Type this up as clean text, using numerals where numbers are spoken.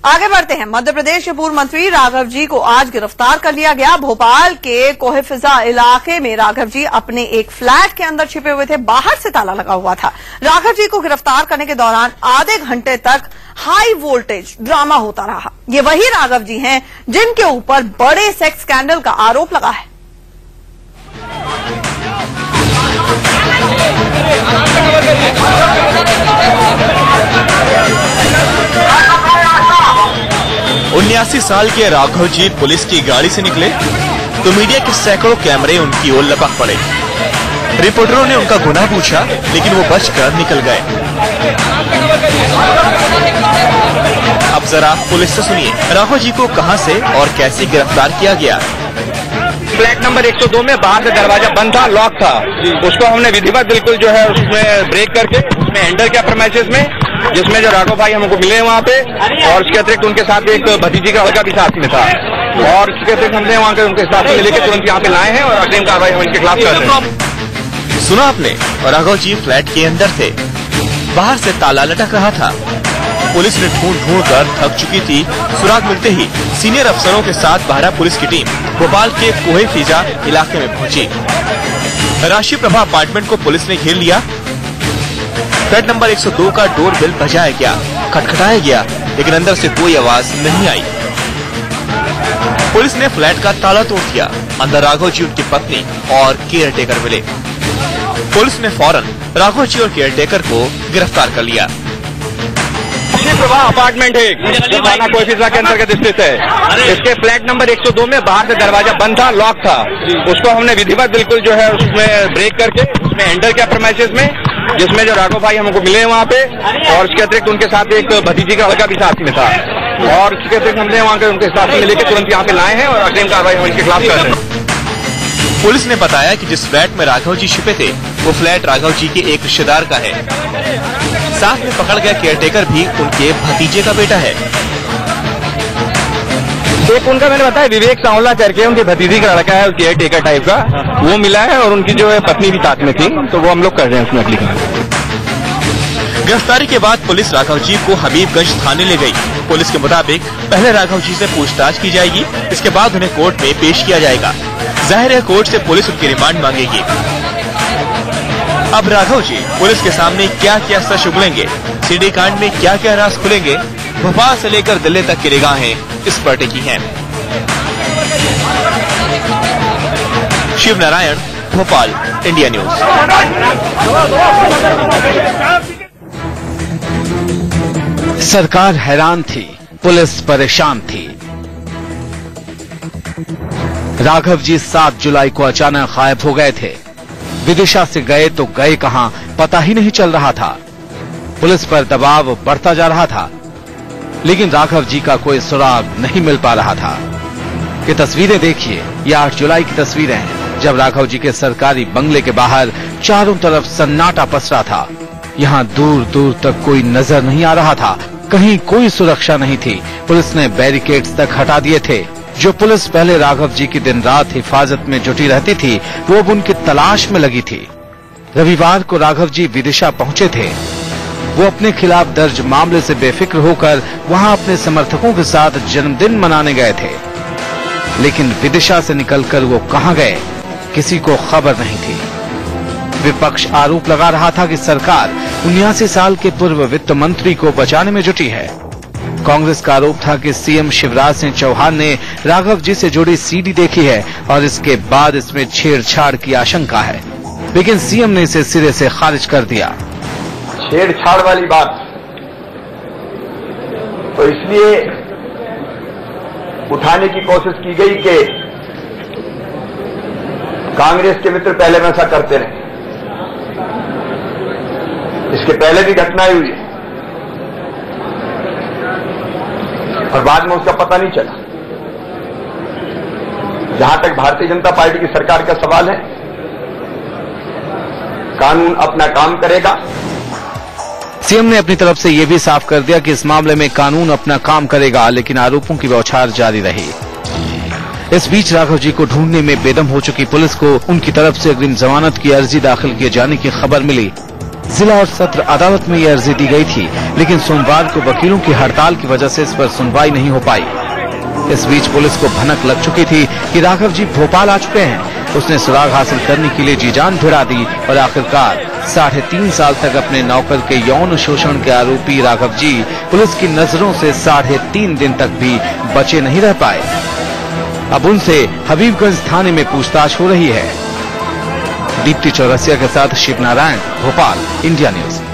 आगे बढ़ते हैं। मध्य प्रदेश के पूर्व मंत्री राघव जी को आज गिरफ्तार कर लिया गया। भोपाल के कोहेफिजा इलाके में राघव जी अपने एक फ्लैट के अंदर छिपे हुए थे, बाहर से ताला लगा हुआ था। राघव जी को गिरफ्तार करने के दौरान आधे घंटे तक हाई वोल्टेज ड्रामा होता रहा। ये वही राघव जी हैं जिनके ऊपर बड़े सेक्स स्कैंडल का आरोप लगा है। उन्यासी साल के राघव जी पुलिस की गाड़ी से निकले तो मीडिया के सैकड़ों कैमरे उनकी ओर लपक पड़े। रिपोर्टरों ने उनका गुनाह पूछा, लेकिन वो बचकर निकल गए। अब जरा पुलिस से सुनिए राघव जी को कहां से और कैसे गिरफ्तार किया गया। फ्लैट नंबर 102 में बाहर से दरवाजा बंद था, लॉक था। उसको हमने विधिवत बिल्कुल जो है उसमें ब्रेक करके उसमें एंटर किया प्रेमाइसेस में, जिसमें जो राघव भाई हमको मिले वहाँ पे, और उसके अतिरिक्त उनके साथ एक भतीजी का लड़का भी साथ में था, और उसके अतिरिक्त हमने वहाँ के उनके साथ में लेकर तुरंत यहाँ पे लाए हैं और अग्रिम कार्रवाई हम इनके खिलाफ कर रहे हैं। सुना आपने, राघव जी फ्लैट के अंदर थे, बाहर से ताला लटक रहा था। पुलिस ने ढूंढ कर थक चुकी थी। सुराग मिलते ही सीनियर अफसरों के साथ बाहरा पुलिस की टीम भोपाल के कोहेफिजा इलाके में पहुंची। राष्ट्रीय प्रभा अपार्टमेंट को पुलिस ने घेर लिया। फ्लैट नंबर 102 का डोर बेल बजाया गया, खटखटाया गया, लेकिन अंदर से कोई आवाज नहीं आई। पुलिस ने फ्लैट का ताला तोड़ दिया। अंदर राघव जी, उनकी पत्नी और केयर टेकर मिले। पुलिस ने फौरन राघव जी और केयर टेकर को गिरफ्तार कर लिया। प्रभा अपार्टमेंट है जो थाना कोहेफिजा के अंतर्गत स्थित है। इसके फ्लैट नंबर 102 में बाहर से दरवाजा बंद था, लॉक था। उसको हमने विधिवत बिल्कुल जो है उसमें ब्रेक करके उसमें एंटर किया प्रेमाइसेस में, जिसमें जो राघव भाई हमको मिले वहाँ पे, और उसके अतिरिक्त उनके साथ एक भतीजी का लड़का भी साथ में था, और उसके अतिरिक्त हमने वहाँ के उनके साथ में लेकर तुरंत यहाँ पे लाए हैं और अग्रिम कार्रवाई हम इनके खिलाफ कर रहे हैं। पुलिस ने बताया कि जिस फ्लैट में राघव जी छिपे थे वो फ्लैट राघव जी के एक रिश्तेदार का है। साथ में पकड़ गया केयरटेकर भी उनके भतीजे का बेटा है। एक उनका मैंने बताया विवेक सांवला करके उनके भतीजी का लड़का है, केयर टेकर टाइप का, वो मिला है, और उनकी जो है पत्नी भी साथ में थी, तो वो हम लोग कर रहे हैं उसमें अगली गिरफ्तारी के बाद पुलिस राघव जी को हबीबगंज थाने ले गई। पुलिस के मुताबिक पहले राघव जी से पूछताछ की जाएगी, इसके बाद उन्हें कोर्ट में पेश किया जाएगा। जाहिर है कोर्ट से पुलिस उनकी रिमांड मांगेगी। अब राघव जी पुलिस के सामने क्या क्या सच उगलेंगे, सीडी कांड में क्या क्या राज खुलेंगे, भोपाल से लेकर दिल्ली तक की निगाहें इस पर टिकी हैं। Shiv Narayan, Bhopal, India news. सरकार हैरान थी, पुलिस परेशान थी। राघव जी 7 जुलाई को अचानक गायब हो गए थे। विदिशा से गए तो गए कहां पता ही नहीं चल रहा था। पुलिस पर दबाव बढ़ता जा रहा था, लेकिन राघव जी का कोई सुराग नहीं मिल पा रहा था। ये तस्वीरें देखिए, ये 8 जुलाई की तस्वीरें हैं, जब राघव जी के सरकारी बंगले के बाहर चारों तरफ सन्नाटा पसरा था। यहाँ दूर दूर तक कोई नजर नहीं आ रहा था, कहीं कोई सुरक्षा नहीं थी। पुलिस ने बैरिकेड्स तक हटा दिए थे। जो पुलिस पहले राघव जी की दिन रात हिफाजत में जुटी रहती थी, वो अब उनकी तलाश में लगी थी। रविवार को राघव जी विदिशा पहुंचे थे। वो अपने खिलाफ दर्ज मामले से बेफिक्र होकर वहां अपने समर्थकों के साथ जन्मदिन मनाने गए थे, लेकिन विदिशा से निकलकर वो कहां गए, किसी को खबर नहीं थी। विपक्ष आरोप लगा रहा था कि सरकार 79 साल के पूर्व वित्त मंत्री को बचाने में जुटी है। कांग्रेस का आरोप था कि सीएम शिवराज सिंह चौहान ने राघव जी से जुड़ी सीडी देखी है और इसके बाद इसमें छेड़छाड़ की आशंका है, लेकिन सीएम ने इसे सिरे से खारिज कर दिया। छेड़छाड़ वाली बात तो इसलिए उठाने की कोशिश की गई कि कांग्रेस के मित्र पहले में ऐसा करते रहे। इसके पहले भी घटनाएं हुई और बाद में उसका पता नहीं चला। जहां तक भारतीय जनता पार्टी की सरकार का सवाल है, कानून अपना काम करेगा। सीएम ने अपनी तरफ से यह भी साफ कर दिया कि इस मामले में कानून अपना काम करेगा, लेकिन आरोपों की बौछार जारी रही। इस बीच राघव जी को ढूंढने में बेदम हो चुकी पुलिस को उनकी तरफ से अग्रिम जमानत की अर्जी दाखिल किए जाने की खबर मिली। जिला और सत्र अदालत में यह अर्जी दी गई थी, लेकिन सोमवार को वकीलों की हड़ताल की वजह से इस पर सुनवाई नहीं हो पाई। इस बीच पुलिस को भनक लग चुकी थी कि राघव जी भोपाल आ चुके हैं। उसने सुराग हासिल करने के लिए जी जान भिड़ा दी और आखिरकार 3.5 साल तक अपने नौकर के यौन शोषण के आरोपी राघव जी पुलिस की नजरों से 3.5 दिन तक भी बचे नहीं रह पाए। अब उनसे हबीबगंज थाने में पूछताछ हो रही है। दीप्ति चौरसिया के साथ शिव नारायण, भोपाल, इंडिया न्यूज।